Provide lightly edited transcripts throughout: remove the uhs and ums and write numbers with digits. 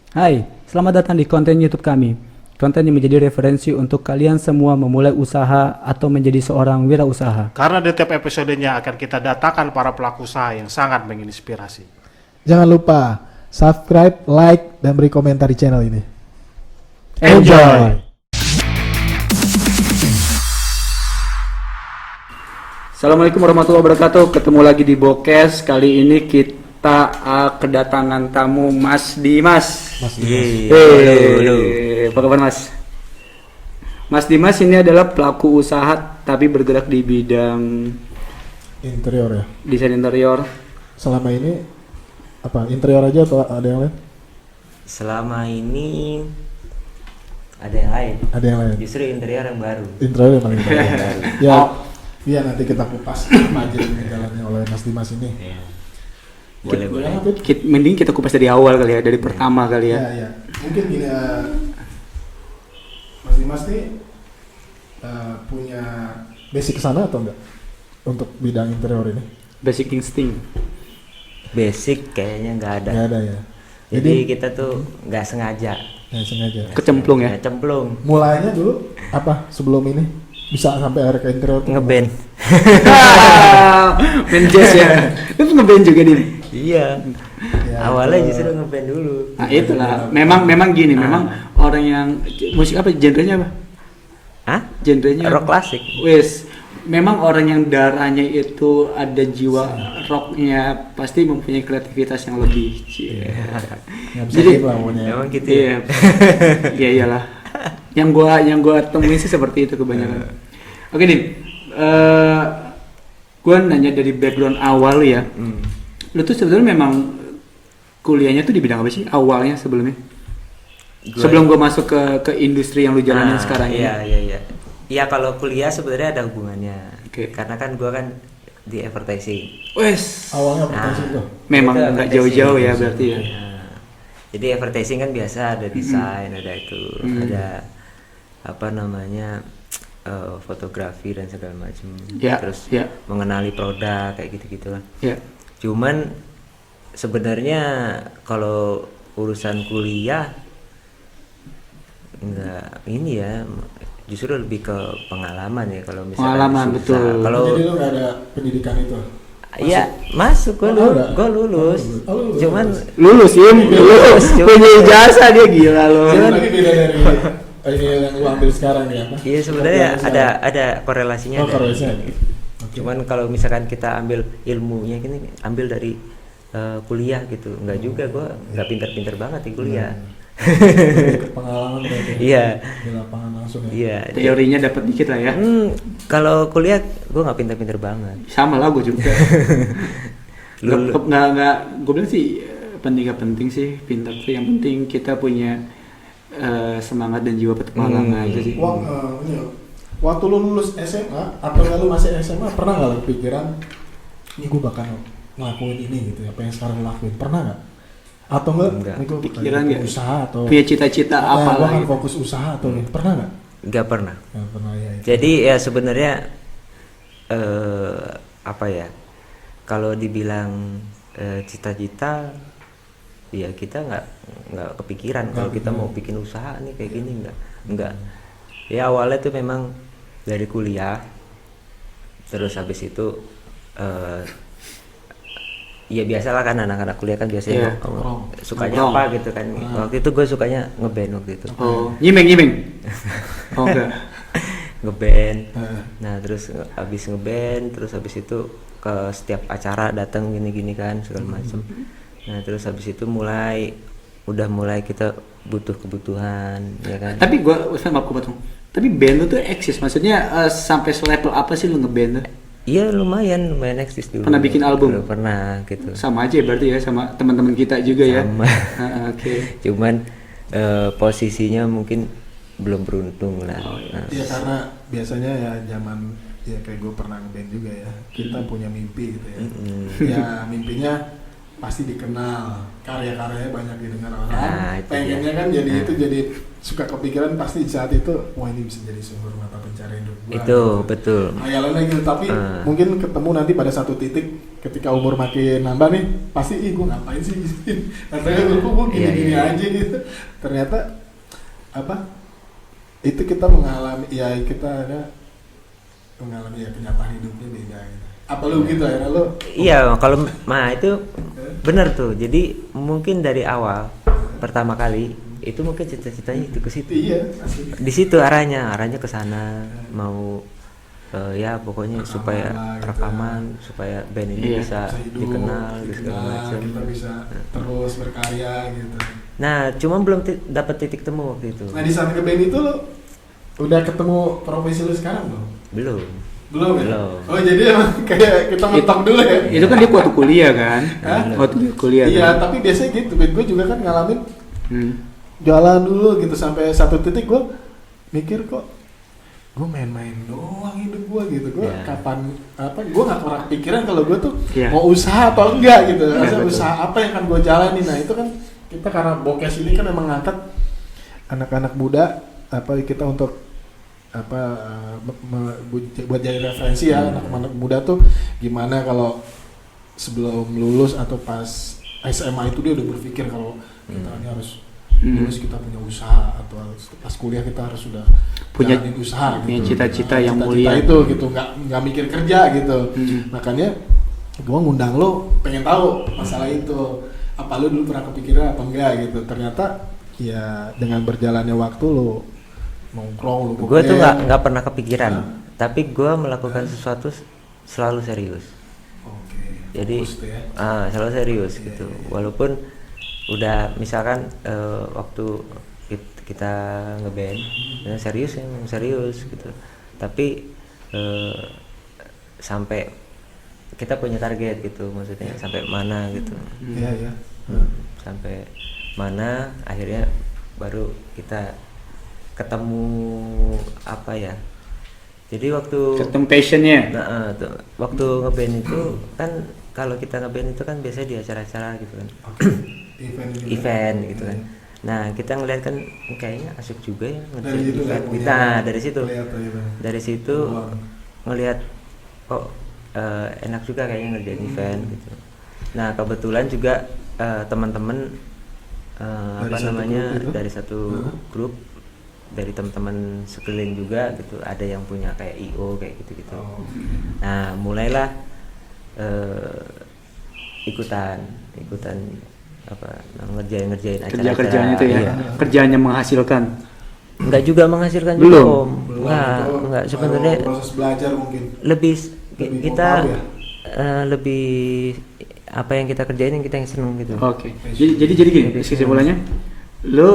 Hai, selamat datang di konten YouTube kami. Konten yang menjadi referensi untuk kalian semua memulai usaha atau menjadi seorang wirausaha. Karena di tiap episodenya akan kita datangkan para pelaku usaha yang sangat menginspirasi. Jangan lupa subscribe, like, dan beri komentar di channel ini. Enjoy! Assalamualaikum warahmatullahi wabarakatuh. Ketemu lagi di Bokes. Kali ini kita kedatangan tamu Mas Dimas. Halo. Apa kabar Mas? Mas Dimas ini adalah pelaku usaha tapi bergerak di bidang Interior ya. desain interior. Selama ini apa? Interior aja atau ada yang lain? Selama ini ada yang lain. Ada yang lain. Justru interior yang baru. Interior yang paling baru. Ya, Oh. iya nanti kita kupas aja jalannya oleh Mas Dimas ini. Iya. Boleh. Mending kita kupas dari awal kali ya, dari pertama kali ya. Ya. Mungkin gini, Mas Dimas nih punya basic kesana atau enggak untuk bidang interior ini? Basic instinct. Basic kayaknya nggak ada. Nggak ada ya. Jadi kita tuh nggak sengaja. Nggak sengaja. Kecemplung ya. Cemplung. Mulainya dulu apa sebelum ini bisa sampai akhir ke interior tuh? Ngeband. Main jazz ya. Lu ngeband juga nih. Iya. Ya, Awalnya itu. justru ngeband dulu. Nah itulah, memang gini, memang orang yang musik apa genrenya apa? Hah? Genrenya Rock klasik. Wes, memang orang yang darahnya itu ada jiwa rocknya pasti mempunyai kreativitas yang lebih. Nggak bisa Jadi- diem lah pokoknya. Emang gitu Iya, ya. iya iyalah. Yang gua temuin sih seperti itu kebanyakan. Oke nih, gua nanya dari background awal ya. Lu tuh sebenarnya memang kuliahnya tuh di bidang apa sih awalnya sebelumnya? Sebelum gue masuk ke industri yang lu jalanin sekarang iya, ini. Iya. Iya kalau kuliah sebenarnya ada hubungannya. Oke. Karena kan gua kan di advertising. Wes, Awalnya apa tuh? memang Itu nggak advertising. jauh-jauh ya berarti ya. Nah, jadi advertising kan biasa ada desain, ada itu, ada apa namanya fotografi dan segala macam. Ya, Terus ya. mengenali produk kayak gitu-gitulah. Ya, Cuman sebenarnya kalau urusan kuliah enggak ini ya, justru lebih ke pengalaman ya kalau misalkan Pengalaman, susah. betul. Kalau Jadi lu nggak ada pendidikan itu? iya masuk Oh, enggak? gue lulus. Oh, lulus. Cuman lulus ya, lulus. Punya ijazah dia gila loh. Tapi beda dari ini yang lu ambil sekarang nih apa? iya sebenarnya ada korelasinya. Oh, korelasinya. Cuman kalau misalkan kita ambil ilmunya gini, ambil dari kuliah gitu, nggak juga gue nggak pinter-pinter banget di kuliah. Pengalaman berarti. Iya. Di lapangan langsung ya. Iya. Teorinya dapat dikit lah ya. Kalau kuliah gue nggak pinter-pinter banget. Sama lah gue juga. Lulu- nggak gue bilang sih gak penting sih pintar tuh, yang penting kita punya semangat dan jiwa petualangan aja sih. Waktu lu lulus SMA atau nggak lu masih SMA pernah nggak lu pikiran ini gue bakal ngelakuin ini gitu apa yang sekarang lu lakuin, pernah nggak? Atau Enggak. ini gue Pikiran nggak? usaha atau Punya cita-cita apa gue lah akan gitu. fokus usaha atau gitu. Pernah nggak? nggak pernah. Nggak pernah ya. Itu. Jadi ya sebenarnya apa ya? Kalau dibilang cita-cita, ya kita nggak kepikiran kalau kita mau bikin usaha nih kayak gini nggak. Ya awalnya tuh memang dari kuliah, terus habis itu ya biasalah kan anak-anak kuliah kan biasanya Iya, sukanya nongkrong. apa gitu kan. Waktu itu gue sukanya ngeband waktu itu. Oh, nyimeng. Oh enggak. Ngeband. Heeh. Nah terus habis ngeband, terus habis itu ke setiap acara datang gini-gini kan segala macem. Nah terus habis itu mulai kita butuh kebutuhan ya kan. Tapi gue, maaf gue potong. Tapi band lu tuh eksis, maksudnya sampai selevel apa sih lu ngeband tuh? Iya lumayan eksis dulu. Pernah bikin album? Dulu pernah gitu. Sama aja ya berarti ya sama teman-teman kita juga ya. Sama. Oke. Cuman posisinya mungkin belum beruntung lah. Nah, Ya karena biasanya ya zaman ya kayak gue pernah ngeband juga ya, kita punya mimpi gitu ya. Ya mimpinya pasti dikenal, karya-karyanya banyak didengar orang. Nah, itu Pengennya dia. kan jadi Nah. itu jadi suka kepikiran pasti di saat itu, wah ini bisa jadi sumber mata pencarian hidup gua. Itu betul. Hayalannya gitu, tapi mungkin ketemu nanti pada satu titik ketika umur makin nambah nih, pasti gue ngapain sih gini? Katanya gue gini-gini Iya. aja gitu. Ternyata apa? Itu kita mengalami, ya kita ada mengalami ya kenyataan hidupnya beda gitu. Apa lu gitu akhirnya lu? Iya, kalau itu benar tuh. Jadi mungkin dari awal pertama kali itu mungkin cita-citanya itu ke situ. Iya, asli. Di situ arahnya ke sana, mau ya pokoknya Rekaman supaya lah, gitu rekaman, supaya band ini Iya, bisa hidup, dikenal segala macam. kita bisa terus berkarya gitu. Nah, cuma belum dapat titik temu waktu itu. Nah di saat ke band itu lu udah ketemu profesi lu sekarang belum? Belum. Belum ya? Belum. Oh jadi emang kayak kita mentok dulu ya? Itu kan dia waktu kuliah kan? Hah? Waktu dia kuliah Iya, kan? tapi biasanya gitu. Gue juga kan ngalamin Hmm. jalan dulu gitu sampai satu titik gue mikir kok gue main-main doang hidup gue gitu. Gue Ya. kapan apa? Gue nggak pernah kepikiran kalau gue tuh Iya. mau usaha atau enggak gitu. Iya, Asal betul. usaha apa yang akan gue jalani? Nah itu kan kita karena Bokes ini kan emang ngangkat anak-anak muda apa kita untuk apa buat jadi referensi ya anak-anak muda tuh gimana kalau sebelum lulus atau pas SMA itu dia udah berpikir kalau kita ini harus lulus kita punya usaha atau pas kuliah kita harus sudah Punya- jalanin usaha punya gitu. cita-cita yang Cita-cita mulia. itu gitu nggak mikir kerja gitu. Makanya gua ngundang lo pengen tahu masalah itu apa lu dulu pernah kepikiran apa enggak gitu. Ternyata ya dengan berjalannya waktu lo nongkrong lo Gue tuh band. nggak pernah kepikiran, tapi gue melakukan sesuatu selalu serius. Oke, Jadi fokus tuh ya. selalu serius Iya, gitu. iya. Walaupun udah misalkan waktu kita ngeband ya serius gitu. Tapi sampai kita punya target gitu, maksudnya sampai mana gitu. Iya ya. Sampai mana akhirnya baru kita ketemu apa ya. Jadi waktu Ketemu passionnya. waktu ngeband itu kan kalau kita ngeband itu kan biasanya di acara-acara gitu kan. Event juga. Event gitu kan. Nah, kita ngeliat kan kayaknya asik juga ya Dari ngerjain situ event. lihat punya- Kita dari situ. lihat tuh, gitu. Dari situ Peluang. ngelihat kok enak juga kayaknya ngerjain event gitu. Nah, kebetulan juga teman-teman apa Dari satu namanya grup itu? dari satu grup dari teman-teman sekeliling juga gitu, ada yang punya kayak IO kayak gitu-gitu. Oh. Nah, mulailah ikutan apa ngerjain acara-acara. Kerja-kerjaan itu ya. Iya. Kerjaan yang menghasilkan. Enggak juga menghasilkan Belum. juga Om. Belum, itu Enggak sebenarnya baru proses belajar mungkin. lebih Lebih kita mau tahu ya? lebih apa yang kita kerjain yang kita yang seneng gitu. Oke. Jadi gini, kesimpulannya lu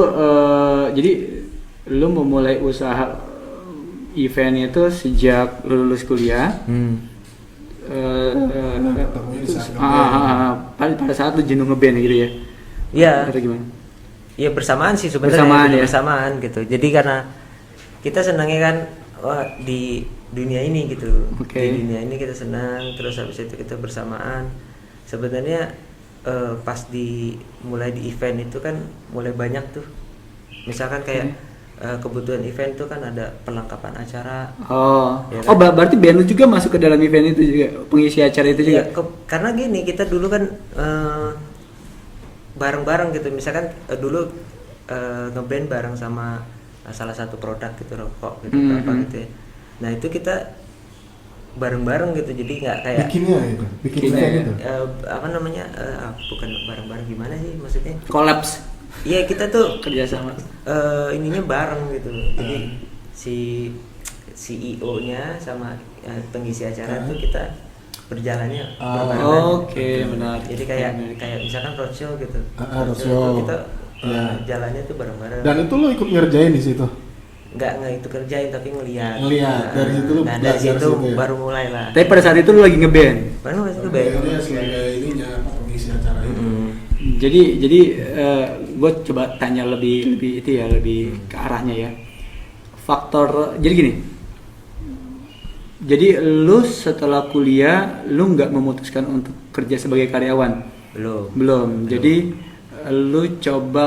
jadi lu memulai usaha event itu sejak lu lulus kuliah. Ketemunya di saat ngeband. Pada saat lu jenuh ngeband gitu ya. Iya. Atau gimana? Iya bersamaan sih sebenarnya. Bersamaan ya? Gitu. Jadi karena kita senangnya kan di dunia ini gitu. Oke. Di dunia ini kita senang, terus habis itu kita bersamaan. Sebenarnya pas mulai di event itu kan mulai banyak tuh. Misalkan kayak kebutuhan event itu kan ada perlengkapan acara. Oh. Ya kan? Oh, berarti band lu juga masuk ke dalam event itu juga, pengisi acara itu juga. Iya, karena gini kita dulu kan bareng-bareng gitu. Misalkan dulu ngeband bareng sama salah satu produk gitu rokok gitu apa gitu ya. Nah itu kita bareng-bareng gitu, jadi nggak kayak Bikinnya itu, bikin Bikinnya, event itu. apa namanya bukan bareng-bareng gimana sih maksudnya? Kolaps Iya kita tuh kerjasama. ininya bareng gitu. Jadi si CEO-nya sama pengisi acara tuh kita berjalannya berbarengan. Oke, benar. Jadi kayak misalkan roadshow gitu. Roadshow. Kita Iya. jalannya tuh bareng-bareng. Dan itu lo ikut ngerjain di situ. Nggak itu kerjain tapi ngelihat. Ngelihat, dari situ lu Nah, dari belajar situ situ ya? baru mulai lah. Tapi pada saat itu lu lagi ngeband. Baru masih itu baik. Dia sebagai ininya pengisi acara itu. Jadi gue coba tanya lebih itu ya, lebih ke arahnya ya. Faktor jadi gini. Jadi lu setelah kuliah lu nggak memutuskan untuk kerja sebagai karyawan. Belum. Jadi lu coba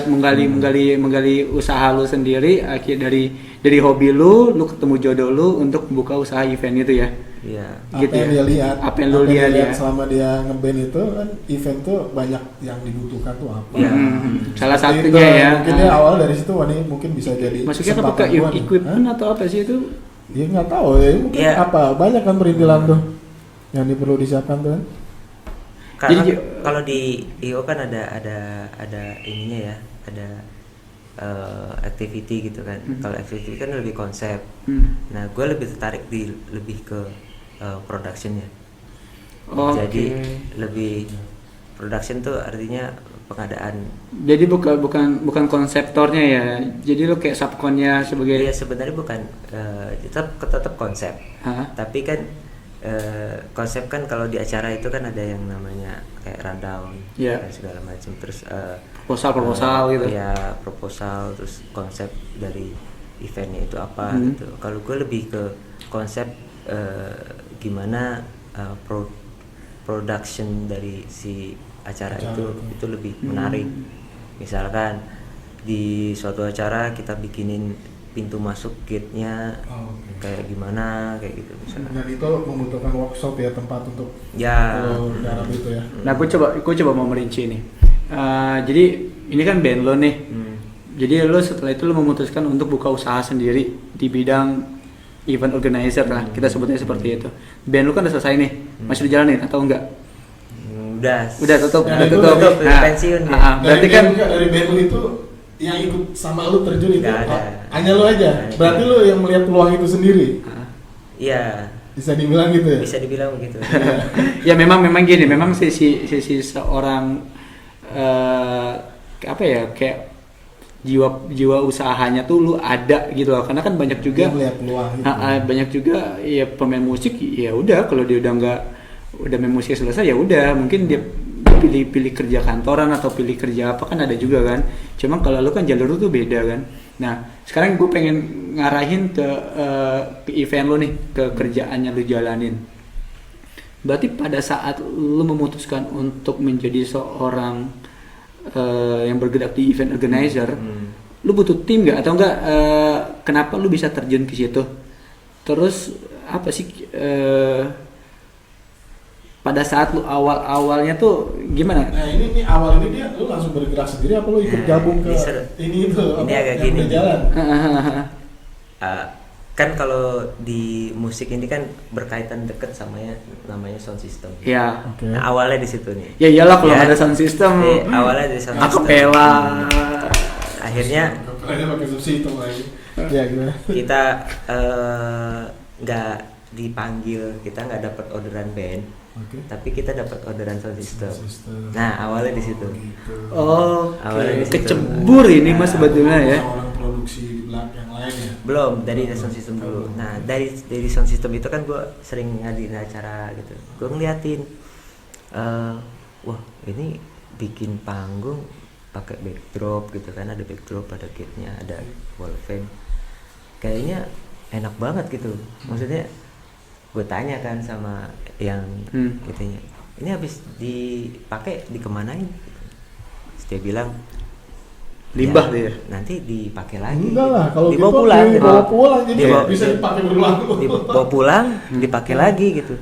menggali usaha lu sendiri, akhir dari hobi lu ketemu jodoh lu untuk buka usaha event itu ya. Iya. Gitu ya. Apa yang lu lihat ya. selama dia ngeband itu kan event tuh banyak yang dibutuhkan tuh apa. Iya. Salah Seperti satunya itu, ya. mungkin dia awal dari situ wah ini mungkin bisa jadi Maksudnya apa kesempatan ke gua nih. equipment Hah? atau apa sih itu? Ya nggak tahu ya mungkin Iya. apa banyak kan perintilan tuh yang perlu disiapkan tuh kan. Karena Jadi- kalau di IO kan ada ininya ya, ada activity gitu kan. Kalau activity kan lebih konsep. Nah, gue lebih tertarik lebih ke productionnya. Oh, Jadi oke. lebih production tuh artinya pengadaan. Jadi bukan konseptornya ya. Jadi lo kayak subkonnya sebagai Iya sebenarnya bukan tetap konsep. Hah? Tapi kan konsep kan kalau di acara itu kan ada yang namanya kayak rundown Iya. dan segala macam. Terus proposal gitu. Ya proposal terus konsep dari eventnya itu apa gitu. Kalau gue lebih ke konsep gimana production dari si acara itu lebih menarik. Misalkan di suatu acara kita bikinin pintu masuk gate-nya kayak gimana kayak gitu misalkan. Dan itu membutuhkan workshop ya tempat untuk Ya. garap itu ya. Nah, gue coba mau merinci nih. Jadi ini kan band lo nih. Jadi lo setelah itu lo memutuskan untuk buka usaha sendiri di bidang event organizer lah. Kita sebutnya seperti itu. Band lo kan udah selesai nih. Masih dijalanin atau enggak? Udah tutup. Nah, Udah itu tutup. dari- Nah, pensiun dia. berarti kan dari band lu itu yang ikut sama lu terjun itu Nggak ada. hanya lu aja. Nggak ada. Berarti lu yang melihat peluang itu sendiri. Iya Bisa dibilang gitu ya. bisa dibilang begitu. ya memang gini, memang sisi seorang apa ya, kayak jiwa usahanya tuh lu ada gitu loh, karena kan banyak juga Dia melihat peluang itu. banyak juga ya pemain musik, ya udah kalau dia udah main musik selesai ya udah mungkin dia pilih kerja kantoran atau pilih kerja apa, kan ada juga kan. Cuma kalau lu kan jalur lu tuh beda kan. Nah sekarang gue pengen ngarahin ke event lu nih, ke kerjaannya lu jalanin. Berarti pada saat lu memutuskan untuk menjadi seorang yang bergerak di event organizer, lu butuh tim nggak, atau enggak kenapa lu bisa terjun ke situ? Terus apa sih pada saat lu awalnya tuh gimana? Nah ini awal ini dia lu langsung bergerak sendiri apa lu ikut Nah, gabung ke ini seru. ini itu Ini apa, agak yang gini. udah jalan? Kan kalau di musik ini kan berkaitan deket sama ya namanya sound system. Ya, Oke. Nah, awalnya di situ nih. ya iyalah kalau Ya. ada sound system, Awalnya dari sound system. akapela. Akhirnya Kayaknya pakai subsidi lagi. Ya gimana? kita nggak dipanggil, kita nggak dapat orderan band, Oke. tapi kita dapat orderan sound system. Sistem. Nah awalnya di situ. Gitu. Oh, Awalnya di situ. kecebur ini mas sebetulnya ya. Orang produksi di belakang yang lain ya. Belum dari sound system dulu. Nah dari sound system itu kan gue sering ngadiin acara gitu. Gue ngeliatin, wah ini bikin panggung pakai backdrop gitu kan, ada backdrop, ada gate-nya, ada wall frame. Kayaknya enak banget gitu. Maksudnya gue tanya kan sama yang itunya, ini habis dipakai dikemanain? Terus dia bilang Limbah ya, dia. nanti dipakai lagi. Enggak lah, kalau dibawa gitu pulang, dibawa pulang jadi Dibawa- bisa dipakai berulang. dibawa pulang, dipakai lagi gitu.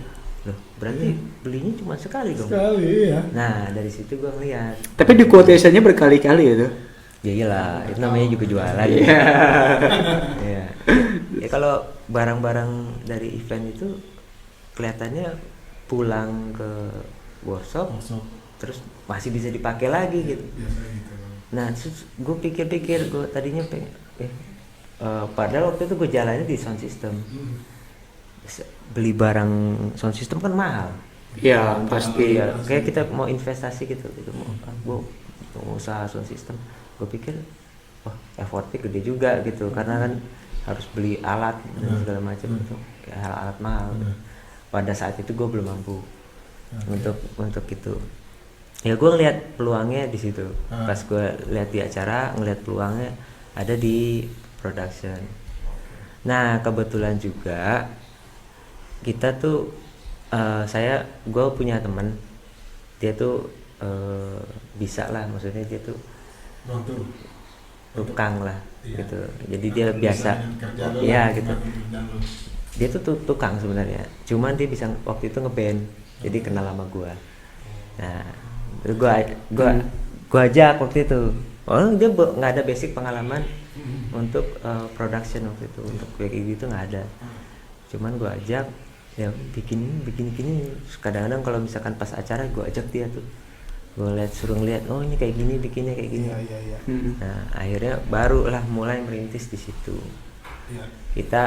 Loh, berarti belinya cuma sekali dong. Sekali ya. Nah dari situ gue ngeliat, Tapi di quotation-nya berkali-kali itu. ya iyalah, itu namanya juga jualan. Iya. Ya. Ya kalau barang-barang dari event itu kelihatannya pulang ke workshop, Masuk. terus masih bisa dipakai lagi gitu. Biasa gitu. Nah terus gue pikir-pikir, gue tadinya pengen, padahal waktu itu gue jalannya di sound system. Beli barang sound system kan mahal. Ya pasti. Iya, kayak kita mau investasi gitu mau usaha sound system. Gue pikir, wah effortnya gede juga gitu, karena kan harus beli alat dan segala macam itu, kayak alat mahal. Pada saat itu gue belum mampu untuk itu. Ya gue ngeliat peluangnya di situ. Pas gue lihat di acara, ngeliat peluangnya ada di production. Nah kebetulan juga kita tuh gue punya teman, dia tuh bisa lah, maksudnya dia tuh Bantu. tukang lah Iya. gitu, jadi dia Bisa biasa, kerja lo iya lah, gitu. bantu kerjaan lo. Dia tuh tukang sebenarnya, cuman dia bisa waktu itu ngeband, jadi kenal sama gue. Nah, terus gue ajak waktu itu. Oh, dia nggak ada basic pengalaman untuk production waktu itu, untuk kayak gitu nggak ada. Cuman gue ajak, ya bikin gini. Kadang-kadang kalau misalkan pas acara gue ajak dia tuh, gue suruh ngeliat, oh ini kayak gini, bikinnya kayak gini. Iya. Nah, akhirnya barulah mulai merintis di situ. Iya. Kita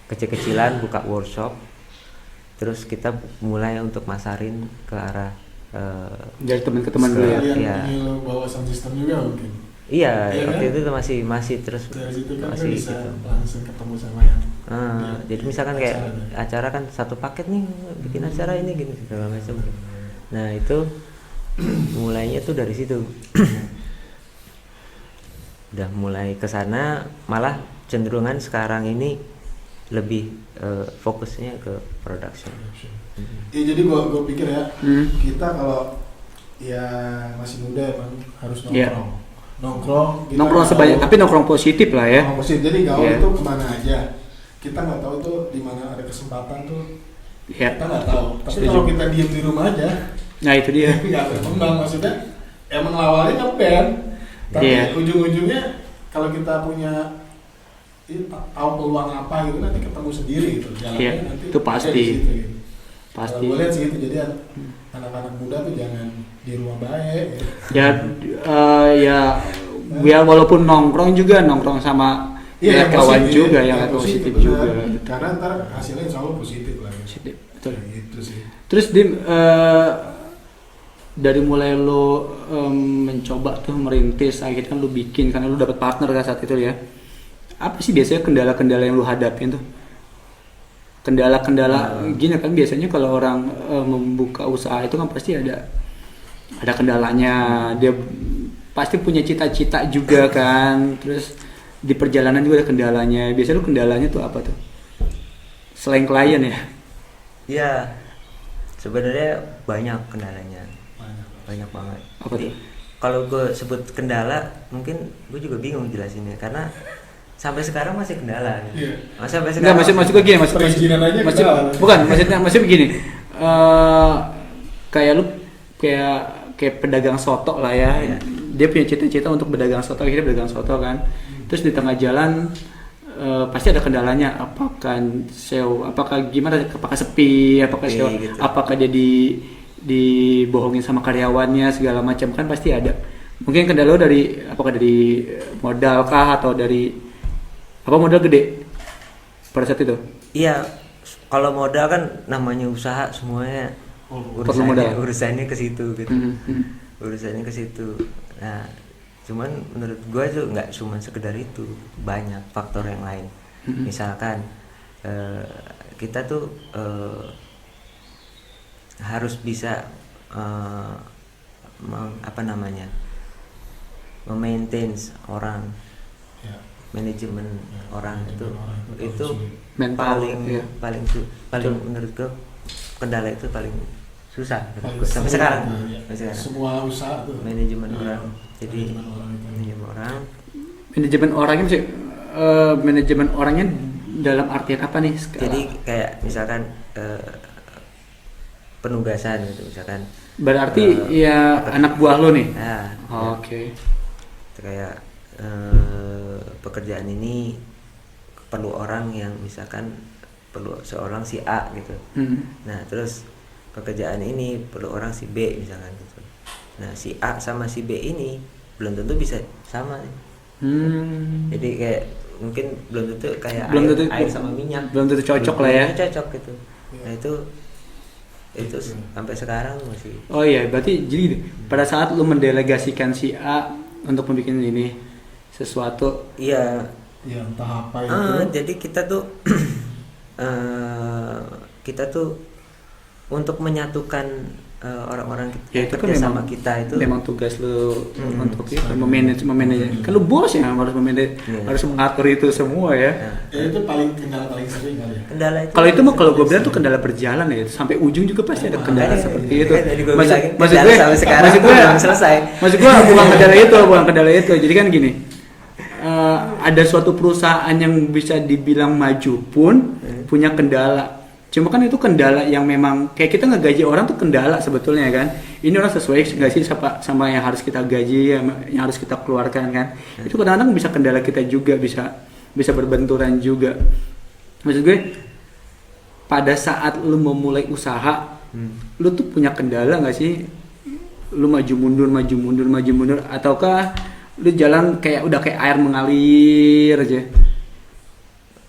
kecil-kecilan buka workshop, terus kita mulai untuk masarin ke arah Dari teman ke teman dulu ya. Sekalian Iya. ingin lo bawa sound system juga mungkin. iya, Iya waktu kan? itu masih terus Dari situ kan masih bisa gitu. langsung ketemu sama yang Jadi misalkan kayak acara. acara kan satu paket nih, bikin acara ini gini segala macam. Nah itu mulainya tuh dari situ. Udah mulai ke sana, malah cenderungan sekarang ini lebih fokusnya ke production. Ya jadi gua pikir ya, Hmm. kita kalau ya masih muda emang harus nongkrong. Iya. Nongkrong. kita Nongkrong nggak sebanyak, tahu- tapi nongkrong positif lah ya. Nongkrong positif. Jadi gaul Iya. itu kemana aja. Kita nggak tahu tuh di mana ada kesempatan tuh. Ya. Kita nggak tahu. Tapi Setuju. kalau kita diem di rumah aja, Nah itu dia. nggak berkembang. Maksudnya emang awalnya ngeband, tapi Iya. ujung-ujungnya kalau kita punya tahu peluang apa gitu nanti ketemu sendiri gitu. Jalannya Iya, nanti itu pasti. ada di situ, gitu. Pasti. Kalau gue lihat sih itu, jadi anak-anak muda tuh jangan di rumah baik. Gitu. Ya biar walaupun nongkrong juga nongkrong sama Iya, lihat kawan positif, juga yang yang positif benar. juga. Karena ntar hasilnya insya Allah positif lah. Positif, betul. Kayak gitu sih. Terus Dim, dari mulai lo mencoba tuh merintis, akhirnya kan lo bikin karena lo dapet partner kan saat itu ya. Apa sih biasanya kendala-kendala yang lo hadapin tuh? Kendala-kendala gini kan biasanya kalau orang membuka usaha itu kan pasti ada kendalanya. Dia pasti punya cita-cita juga kan. Terus di perjalanan juga ada kendalanya. Biasanya lo kendalanya tuh apa tuh? Selain klien ya? Iya, sebenarnya banyak kendalanya, banyak banget. Apa Jadi, tuh? kalau gue sebut kendala, mungkin gue juga bingung jelasinnya karena sampai sekarang masih kendala. Gitu. Iya. Sampai Enggak, sekarang maksud gue gini, Perizinan aja kendala. bukan, maksudnya begini. Kayak lu kayak pedagang soto lah ya. Iya. Dia punya cita-cita untuk berdagang soto, akhirnya berdagang soto kan. Terus di tengah jalan pasti ada kendalanya, apakah apakah gimana, apakah sepi, apakah Sepi, sewa, gitu. apakah dia dibohongin sama karyawannya segala macam kan pasti ada. Mungkin kendala lo apakah dari modal kah atau dari apa modal gede pada saat itu? Iya, kalau modal kan namanya usaha semuanya Perlu modal. urusannya ke situ gitu. Hmm. Urusannya ke situ. Nah, cuman menurut gue tuh nggak cuma sekedar itu, banyak faktor yang lain. Misalkan kita tuh harus bisa memaintain orang, Ya. manajemen orang itu Mental, paling iya. paling menurut gue kendala itu paling susah Paling sampai sulit, sekarang. ya. Sampai sekarang. Semua usaha tuh. Manajemen Iya. orang. Jadi Manajemen orang itu. manajemen orang. Manajemen orangnya mesti manajemen orangnya dalam artian apa nih sekarang? Jadi kayak misalkan penugasan gitu misalkan. Berarti ya anak buah lo nih. Nah, Oke. kayak pekerjaan ini perlu orang yang misalkan perlu seorang si A gitu. Nah terus pekerjaan ini perlu orang si B misalkan gitu. Nah si A sama si B ini belum tentu bisa sama nih. Jadi kayak mungkin belum tentu kayak air sama minyak. Belum tentu cocok lah ya. Belum tentu cocok gitu. Nah itu sampai sekarang masih. Oh iya, berarti jadi pada saat lu mendelegasikan si A untuk membuat ini sesuatu, Iya. Ya entah apa itu. Jadi kita tuh kita tuh untuk menyatukan orang-orang Ya yang itu kan kerja memang sama kita itu memang tugas lu untuk itu memanage. Kan lu bos ya harus memanage, Iya. harus mengatur itu semua ya. Nah, Ya itu kendala paling sering kali ya. kendala itu Kalau itu mah kalau gue bilang tuh kendala berjalan ya, sampai ujung juga pasti ada kendala Makanya, seperti itu. tadi gua Maksud bilangin, maksud kendala gue, sampai sekarang maksud gue belum selesai. Maksud gue bukan kendala itu. Jadi kan gini, ada suatu perusahaan yang bisa dibilang maju pun punya kendala. Cuma kan itu kendala yang memang kayak kita ngegaji orang tuh kendala sebetulnya kan. Ini orang sesuai nggak sih sama yang harus kita gaji, yang harus kita keluarkan kan. Itu kadang-kadang bisa kendala kita juga, bisa berbenturan juga. Maksud gue, pada saat lu memulai usaha, lu tuh punya kendala nggak sih? Lu maju mundur, ataukah lu jalan kayak udah kayak air mengalir aja?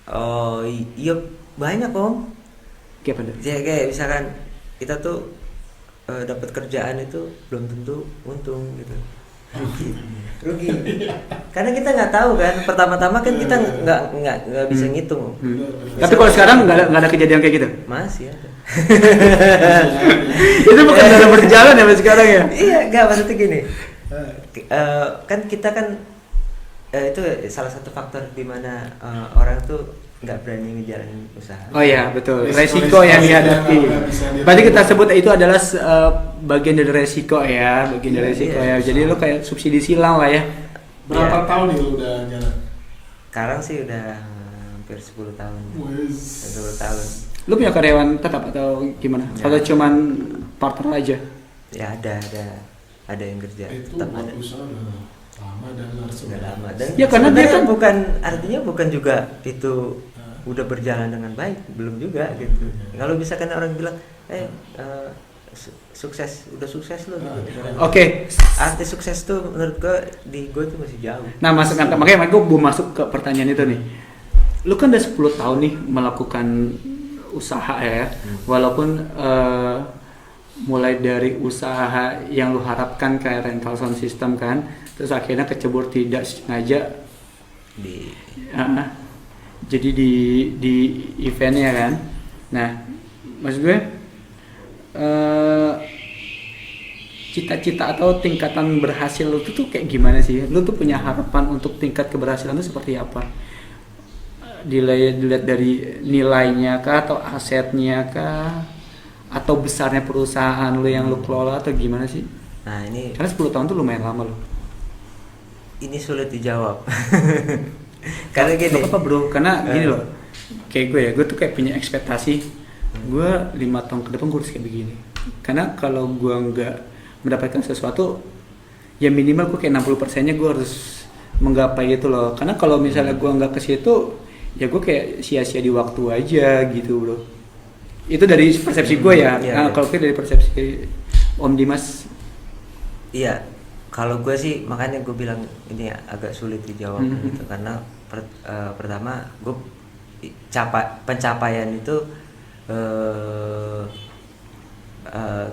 Oh iya banyak om. Kayak apa? Kayak misalkan kita tuh dapat kerjaan itu belum tentu untung gitu. Rugi. Karena kita nggak tahu kan. Pertama-tama kan kita nggak bisa ngitung. Tapi kalau sekarang nggak ada kejadian kayak gitu? Masih ada. Itu bukan dalam berjalan ya sekarang ya? Iya, nggak maksudnya gini. Kan kita kan itu salah satu faktor di mana orang tuh nggak berani ngejalanin usaha. Oh iya betul, resiko yang dihadapi. Berarti kita sebut itu adalah bagian dari resiko ya, bagian dari resiko ya. Jadi lu kayak subsidi silang lah ya. Berapa tahun nih lu udah jalan? Sekarang sih udah hampir 10 tahun. 10 tahun. Lu punya karyawan tetap atau gimana? Ya. Atau cuman partner aja? Ya ada yang kerja. Itu Tetap buat ada. usaha udah lama dan harus Udah lama. Dan Ya, karena dia sebenarnya kan- artinya bukan juga itu udah berjalan dengan baik, belum juga gitu. Kalau misalkan orang bilang, sukses, udah sukses lo gitu. Oke. Arti sukses tuh menurut gue tuh masih jauh. Nah makanya gue mau masuk ke pertanyaan itu nih. Lu kan udah 10 tahun nih melakukan usaha ya, walaupun mulai dari usaha yang lu harapkan kayak rental sound system kan, terus akhirnya kecebur tidak sengaja jadi di eventnya kan. Nah maksud gue cita-cita atau tingkatan berhasil lu tuh kayak gimana sih? Lu tuh punya harapan untuk tingkat keberhasilan itu seperti apa? Dilihat dari nilainya kah, atau asetnya kah, atau besarnya perusahaan lu yang lu kelola, atau gimana sih? Nah ini Karena 10 tahun tuh lumayan lama loh. ini sulit dijawab. Karena gini. Gak apa-apa bro, karena gini loh, kayak gue tuh kayak punya ekspektasi, gue 5 tahun ke depan gue harus kayak begini. Karena kalau gue nggak mendapatkan sesuatu, ya minimal gue kayak 60%-nya gue harus menggapai itu loh. Karena kalau misalnya gue nggak ke situ, ya gue kayak sia-sia di waktu aja gitu bro. Itu dari persepsi gue ya. Iya. Kalau kayak dari persepsi Om Dimas. Iya, kalau gue sih makanya gue bilang ini agak sulit dijawab gitu, karena pertama gue pencapaian itu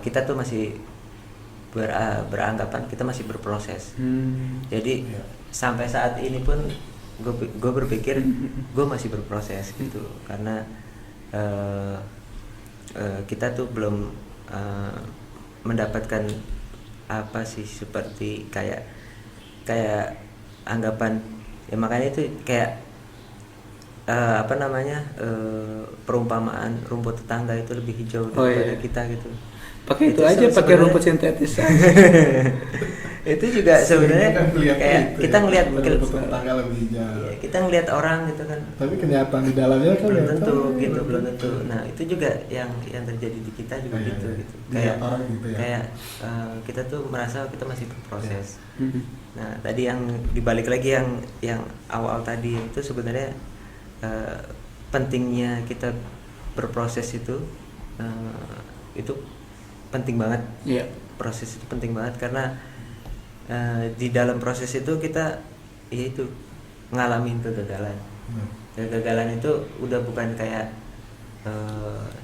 kita tuh masih beranggapan kita masih berproses. Jadi sampai saat ini pun gue berpikir gue masih berproses gitu, karena kita tuh belum mendapatkan apa sih seperti kayak anggapan ya, makanya itu kayak perumpamaan rumput tetangga itu lebih hijau daripada kita gitu. Pakai itu aja, pakai rumput sintetis. Itu juga sebenarnya kayak kita ngelihat tetangga lebih hijau. ya, kita ngelihat orang gitu kan. Tapi kenyataan di dalamnya kan Belum ya tentu kan, gitu, belum tentu. Nah itu juga yang terjadi di kita juga Iya, gitu iya. gitu. Lihat orang gitu ya. Kayak kita tuh merasa kita masih berproses. Nah tadi yang dibalik lagi yang awal tadi itu sebenarnya pentingnya kita berproses itu penting banget. Iya. Proses itu penting banget karena di dalam proses itu kita yaitu ngalamin kegagalan. Kegagalan itu udah bukan kayak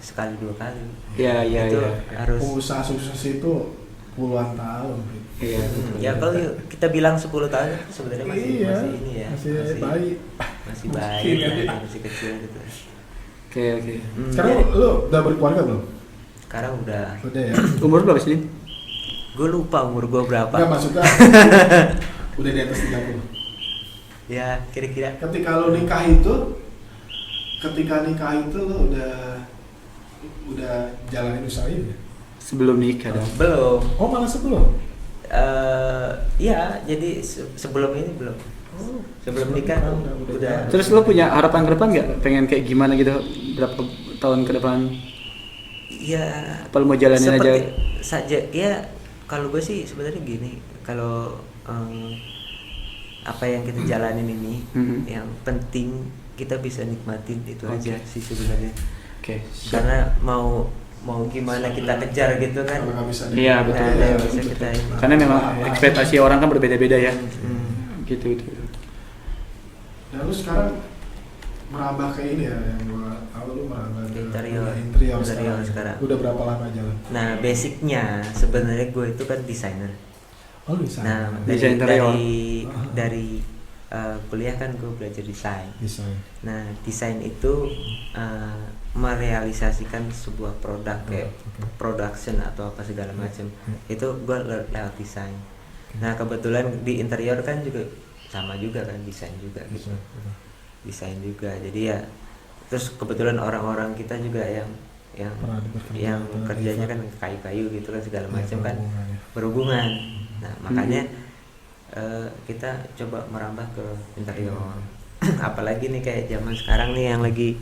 sekali dua kali. Iya. Itu harus. Pengusaha sukses itu puluhan tahun. Iya. Ya kalau kita bilang 10 tahun itu sebenarnya masih ini ya. masih bayi. Masih bayi, masih kecil gitu. Oke. Sekarang lu udah berkeluarga belum? sekarang udah Udah ya. Umur berapa sih? gue lupa umur gue berapa. Enggak maksudnya udah di atas 30. Ya kira-kira Ketika lo nikah itu lo udah jalanin usaha ini. Sebelum nikah dong. belum. Oh, malah sebelum. Ya jadi sebelum ini belum. Sebelum nikah udah. Terus lo punya harapan ke depan nggak? Pengen kayak gimana gitu? Berapa tahun ke depan? Ya Apa lo mau jalanin aja? seperti saja ya. Kalau gue sih sebenarnya gini, kalau apa yang kita jalanin ini, yang penting kita bisa nikmatin itu aja sih sebenarnya. Oke. Karena mau gimana kita kejar gitu kan? Kalau nggak bisa Iya, betul. Nggak ada yang bisa kita ini. Karena memang ekspektasi orang kan berbeda-beda ya. Gitu. Dan lu sekarang merambah ke ini ya, yang gua tahu lu merambah ke Interior sekarang. sekarang. Udah berapa lama jalan? Nah basicnya sebenarnya gue itu kan desainer. Oh, bisa. Nah Desain interior. dari kuliah kan gue belajar desain. Bisa. Nah desain itu merealisasikan sebuah produk kayak production atau apa segala macam. Itu gue lewat desain. Nah kebetulan di interior kan juga sama juga kan, desain juga gitu. Desain juga. Jadi ya terus kebetulan orang-orang kita juga yang kerjanya kan kayu-kayu gitu kan segala macam kan berhubungan. Nah makanya kita coba merambah ke interior. Apalagi nih kayak zaman sekarang nih yang lagi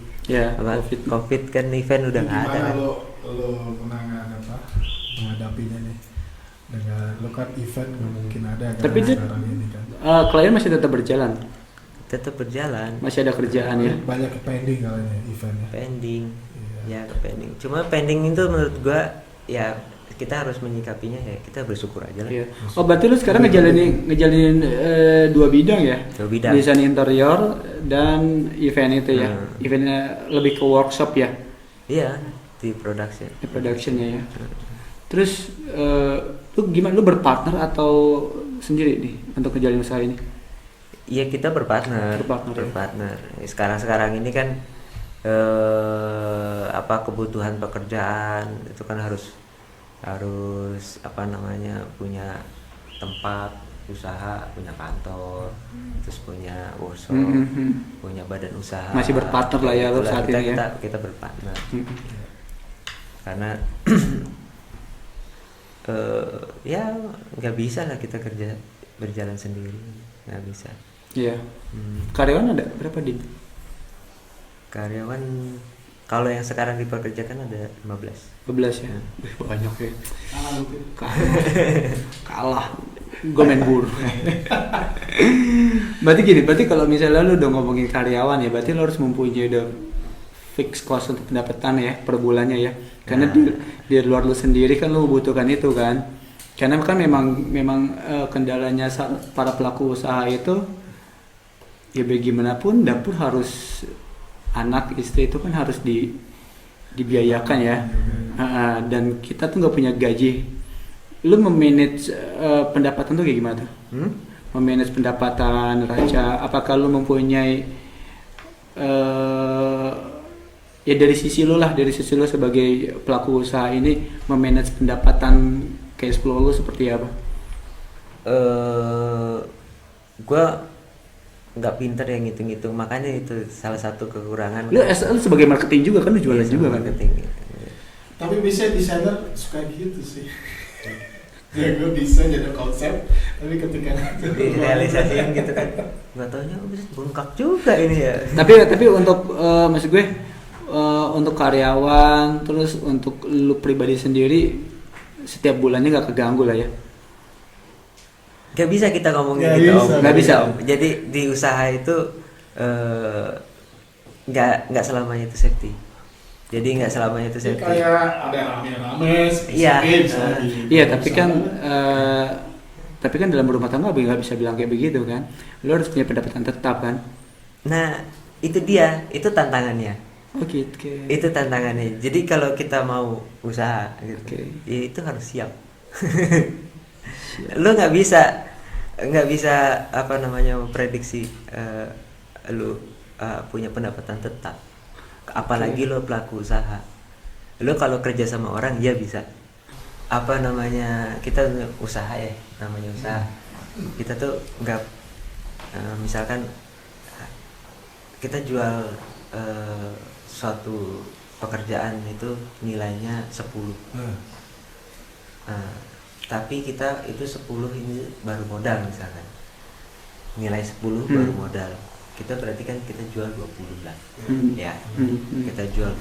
COVID kan, event udah nggak ada kan. Lo menghadapinya nih dengan lo kan event nggak mungkin ada kan. Tapi itu sekarang ini kan klien masih tetap berjalan. Tetap berjalan. Masih ada kerjaan ya. banyak pending kalinya eventnya. Pending. Ya ke pending. Cuma pending itu menurut gua ya kita harus menyikapinya ya kita bersyukur aja lah. Iya. Oh berarti lu sekarang ngejalinin dua bidang ya? Dua bidang. Desain interior dan event itu ya. Eventnya lebih ke workshop ya? Iya di production. Di productionnya ya. Terus lu gimana? Lu berpartner atau sendiri nih untuk ngejalin usaha ini? Iya kita berpartner. Berpartner. Sekarang ini kan kebutuhan pekerjaan itu kan harus apa namanya punya tempat usaha, punya kantor, terus punya workshop, punya badan usaha. Masih berpartner lah ya lo saat ini ya. Kita berpartner. Karena ya nggak bisa lah kita kerja berjalan sendiri, nggak bisa. Iya. Karyawan ada berapa Din? Karyawan kalau yang sekarang dipekerjakan ada 15. 12 ya. Banyak ya. Kalah. Gue main buruh. Berarti kalau misalnya lu udah ngomongin karyawan ya, berarti lu harus mempunyai udah fix cost untuk pendapatan ya per bulannya ya. Karena di luar lu sendiri kan lu butuhkan itu kan. Karena kan memang kendalanya para pelaku usaha itu ya bagaimanapun dapur harus anak istri itu kan harus dibiayakan ya. Dan kita tuh nggak punya gaji. Lu memanage pendapatan tuh kayak gimana tuh? Memanage pendapatan raca. Apakah lu mempunyai ya dari sisi lu sebagai pelaku usaha ini memanage pendapatan cash flow lu seperti apa? Gua nggak pinter yang ngitung-ngitung, makanya itu salah satu kekurangan. Lu sebagai marketing juga kan, lu jualan juga kan? Marketing. Tapi bisa desainer suka gitu sih. Ya gue bisa jadi konsep, tapi ketika realisasiin gitu kan, nggak taunya bisa bengkak juga ini ya. Tapi untuk maksud gue untuk karyawan terus untuk lu pribadi sendiri setiap bulannya nggak keganggu lah ya. Gak bisa kita ngomongin Gak gitu bisa, Om. Gak bisa. Jadi di usaha itu nggak selamanya itu safety. Jadi nggak selamanya itu safety. kayak ada rame-rame, Iya. Iya, tapi kan dalam rumah tangga nggak bisa bilang kayak begitu kan. Lu harus punya pendapatan tetap kan. Nah itu dia, itu tantangannya. Oh gitu. Itu tantangannya. Jadi kalau kita mau usaha gitu, itu harus siap. Lu nggak bisa apa namanya memprediksi lu punya pendapatan tetap, apalagi lu pelaku usaha. Lu kalau kerja sama orang ya bisa apa namanya, kita usaha ya, namanya usaha kita tuh nggak misalkan kita jual suatu pekerjaan itu nilainya 10. Tapi kita itu 10 ini baru modal misalkan. Nilai 10 baru modal. Kita berarti kan kita jual 20 lah. Ya. Kita jual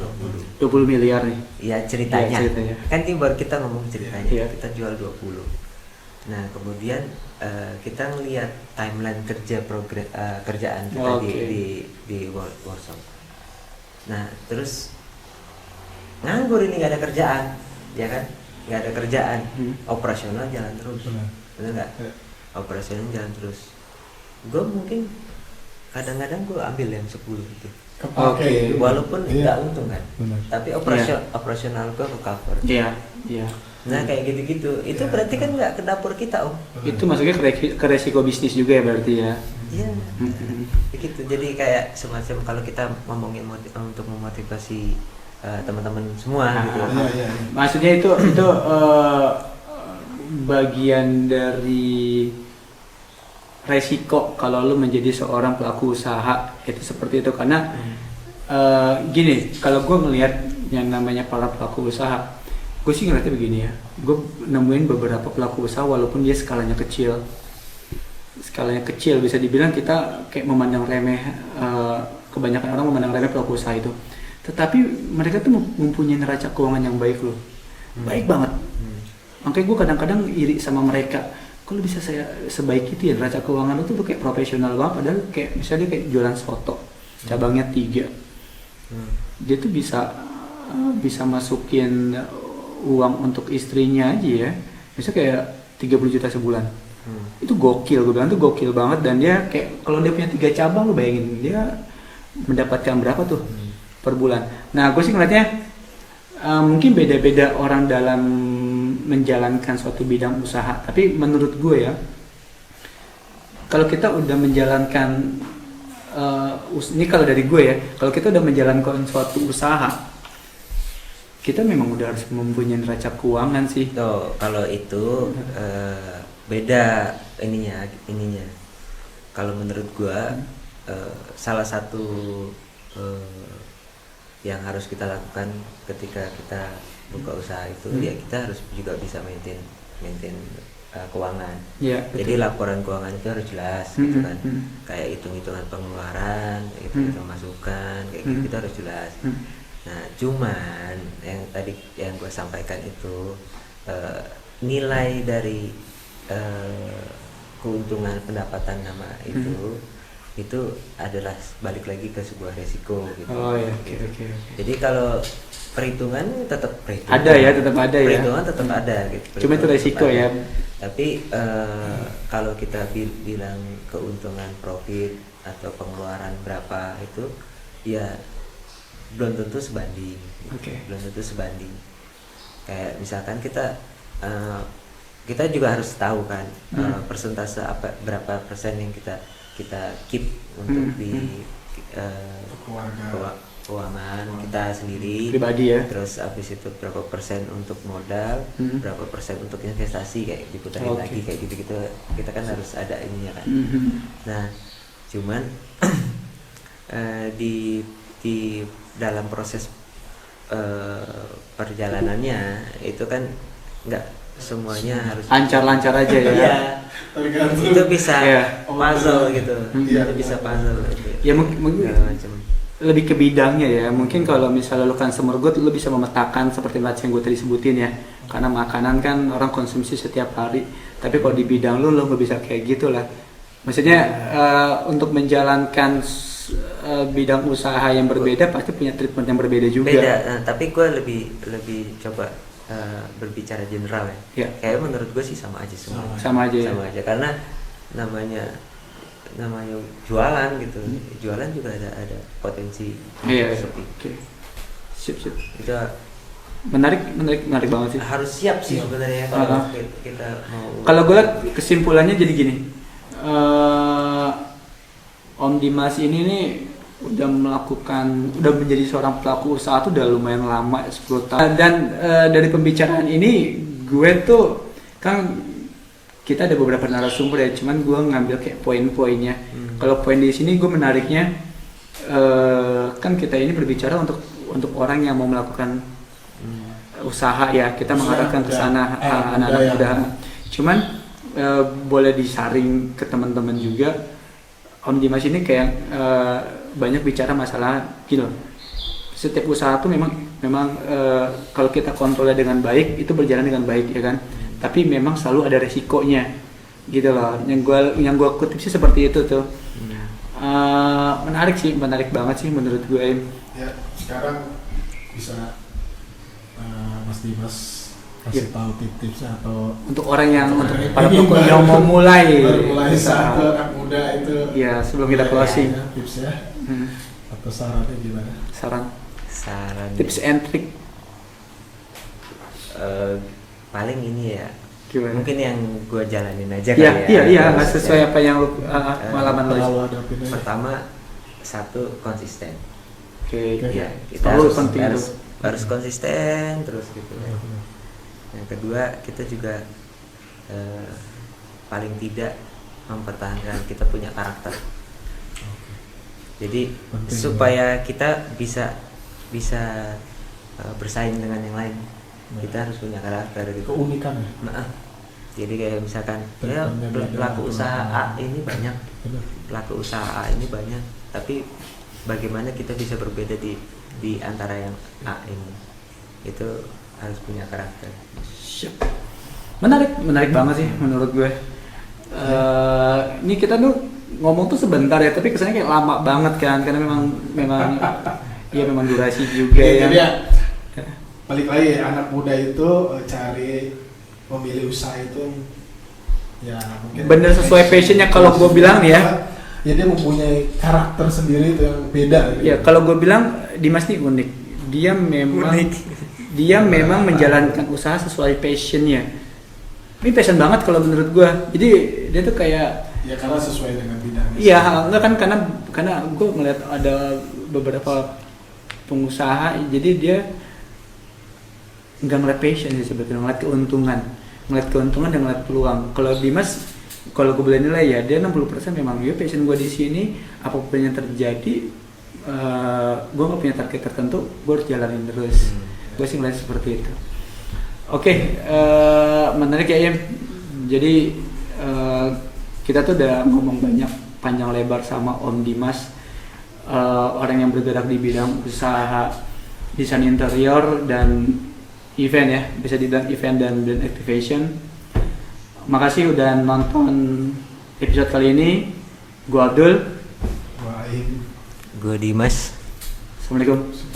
20 miliar nih. Ya ceritanya. Ya, ceritanya. Kan ini baru kita ngomong ceritanya. Iya. Kita jual 20. Nah, kemudian kita melihat timeline kerjaan kita di workshop. Nah, terus nganggur ini, nggak ada kerjaan, ya kan? Nggak ada kerjaan, operasional jalan terus, benar nggak? Operasional jalan terus. Gue mungkin kadang-kadang gue ambil yang 10 itu, walaupun nggak untung kan, tapi operasional gue ke cover. Iya. Nah kayak gitu-gitu, itu berarti kan nggak ke dapur kita om. Itu masuknya ke resiko bisnis juga ya berarti ya. Iya, begitu. Jadi kayak semacam kalau kita ngomongin untuk memotivasi teman-teman semua gitu. Maksudnya itu bagian dari resiko kalau lu menjadi seorang pelaku usaha itu seperti itu, karena gini, kalau gue ngelihat yang namanya para pelaku usaha, gue sih ngeliatnya begini ya, gue nemuin beberapa pelaku usaha walaupun dia skalanya kecil bisa dibilang kita kayak memandang remeh, kebanyakan orang memandang remeh pelaku usaha itu, tetapi mereka tuh mempunyai neraca keuangan yang baik loh, baik banget. Makanya gue kadang-kadang iri sama mereka, kalau bisa saya sebaik itu ya neraca keuangan lu tuh kayak profesional banget, padahal kayak misalnya kayak jualan soto cabangnya 3, dia tuh bisa masukin uang untuk istrinya aja ya, misalnya kayak 30 juta sebulan. Itu gokil, gue bilang tuh gokil banget. Dan dia kayak kalau dia punya 3 cabang, lu bayangin dia mendapatkan berapa tuh per bulan. Nah gue sih ngeliatnya mungkin beda-beda orang dalam menjalankan suatu bidang usaha, tapi menurut gue ya, kalau kita udah menjalankan ini kalau dari gue ya, kalau kita udah menjalankan suatu usaha, kita memang udah harus mempunyai neraca keuangan sih. Tuh, kalau itu beda ininya. Kalau menurut gua salah satu yang harus kita lakukan ketika kita buka usaha itu ya kita harus juga bisa maintain keuangan. Ya, jadi laporan keuangan itu harus jelas gitu kan. Kayak hitung-hitungan pengeluaran, hitung masukan, kayak gitu kita harus jelas. Nah, cuman yang tadi yang gue sampaikan itu nilai dari keuntungan pendapatan nama itu adalah balik lagi ke sebuah resiko gitu. Oh ya, oke. Jadi kalau perhitungan tetap perhitungan. Ada ya, tetap ada ya. Perhitungan tetap ada gitu. Cuma itu resiko ya. Tapi kalau kita bilang keuntungan profit atau pengeluaran berapa itu ya belum tentu sebanding. Belum tentu sebanding. Kayak misalkan kita juga harus tahu kan persentase berapa persen yang kita keep untuk di keuangan kita sendiri pribadi ya. Terus habis itu berapa persen untuk modal, berapa persen untuk investasi, kayak diputarin lagi kayak gitu-gitu. Kita kan harus ada ininya kan. Nah, cuman di dalam proses perjalanannya itu kan nggak semuanya harus lancar-lancar aja ya. Iya. Itu bisa puzzle gitu. Itu bisa puzzle gitu. Ya mungkin lebih ke bidangnya ya. Mungkin kalau misalnya lu kan semergut, lu bisa memetakan seperti yang gue tadi sebutin ya. Karena makanan kan orang konsumsi setiap hari. Tapi kalau di bidang lu nggak bisa kayak gitu lah. Maksudnya untuk menjalankan bidang usaha yang berbeda pasti punya treatment yang berbeda juga. Beda, tapi gue lebih coba berbicara general ya. Kayak menurut gue sih sama aja semua. Sama aja. Karena namanya jualan gitu. Jualan juga ada potensi. Iya. Sip. Itu menarik banget sih. Harus siap sih sebenarnya kalau kita mau. Kalau gue lihat kesimpulannya jadi gini. Om Dimas ini nih udah menjadi seorang pelaku usaha tuh udah lumayan lama, 10 tahun. Dan dari pembicaraan ini gue tuh kan kita ada beberapa narasumber ya, cuman gue ngambil kayak poin-poinnya. Kalau poin di sini gue menariknya kan kita ini berbicara untuk orang yang mau melakukan usaha ya, kita mengarahkan ke sana anak-anak muda. Cuman boleh disaring ke teman-teman juga. Om Dimas ini kayak banyak bicara masalah gitu. Setiap usaha tuh memang kalau kita kontrolnya dengan baik itu berjalan dengan baik ya kan. Tapi memang selalu ada resikonya gitu loh. Yang gua kutip sih seperti itu tuh. Menarik banget sih menurut gue. Ya, sekarang bisa Mas Dimas kasih tahu tipsnya atau Untuk orang yang untuk untuk para yang pelaku yang mau mulai baru mulai usaha. usaha anak muda itu. Ya, sebelum kita closing. Ya, tipsnya Hmm, atau sarannya gimana? Saran tips and trick paling ini ya, gimana? mungkin yang gue jalanin aja Iya, kali ya. iya, nggak sesuai apa yang lu pengalaman lo. Kalau ada opini. Pertama, satu konsisten. Oke. Ya, kita Selalu harus penting harus, tuh. harus konsisten terus gitu ya. Yang kedua, kita juga paling tidak mempertahankan kita punya karakter. Jadi Penting, supaya kita bisa bersaing dengan yang lain, kita harus punya karakter gitu. Keunikan ya. Nah, jadi kayak misalkan ya Tentunya beda pelaku dengan usaha orang A lain. ini banyak, Benar. pelaku usaha A ini banyak, tapi bagaimana kita bisa berbeda di antara yang A ini, itu harus punya karakter. Siap. Menarik banget sih menurut gue. Ini kita tuh ngomong tuh sebentar ya, tapi kesannya kayak lama banget kan, karena memang ya memang durasi juga Ya, ya. jadi ya, balik lagi ya, anak muda itu cari memilih usaha itu ya mungkin Bener sesuai passionnya. Kalau gue bilang nih ya, ya dia mempunyai karakter sendiri itu yang beda gitu. ya kalau gue bilang Dimas nih unik. Dia memang menjalankan usaha sesuai passionnya. Ini passion banget kalau menurut gue. Jadi dia tuh kayak Ya karena sesuai dengan bidangnya. iya, enggak kan, karena gue ngeliat ada beberapa pengusaha, jadi dia nggak ngeliat passion sih sebetulnya, ngeliat keuntungan dan ngeliat peluang. Kalau Dimas, kalau gue boleh nilai ya, dia 60% memang dia passion gue di sini, apapun yang terjadi, gue nggak punya target tertentu, gue harus jalanin terus. Gue sih ngeliat seperti itu. Oke, menarik ya Em. Jadi kita tuh udah ngomong banyak panjang lebar sama Om Dimas, orang yang bergerak di bidang usaha desain interior dan event ya, bisa dibilang event dan brand activation. Makasih udah nonton episode kali ini. Gua Abdul. Wah, ini Gue Dimas. Assalamualaikum.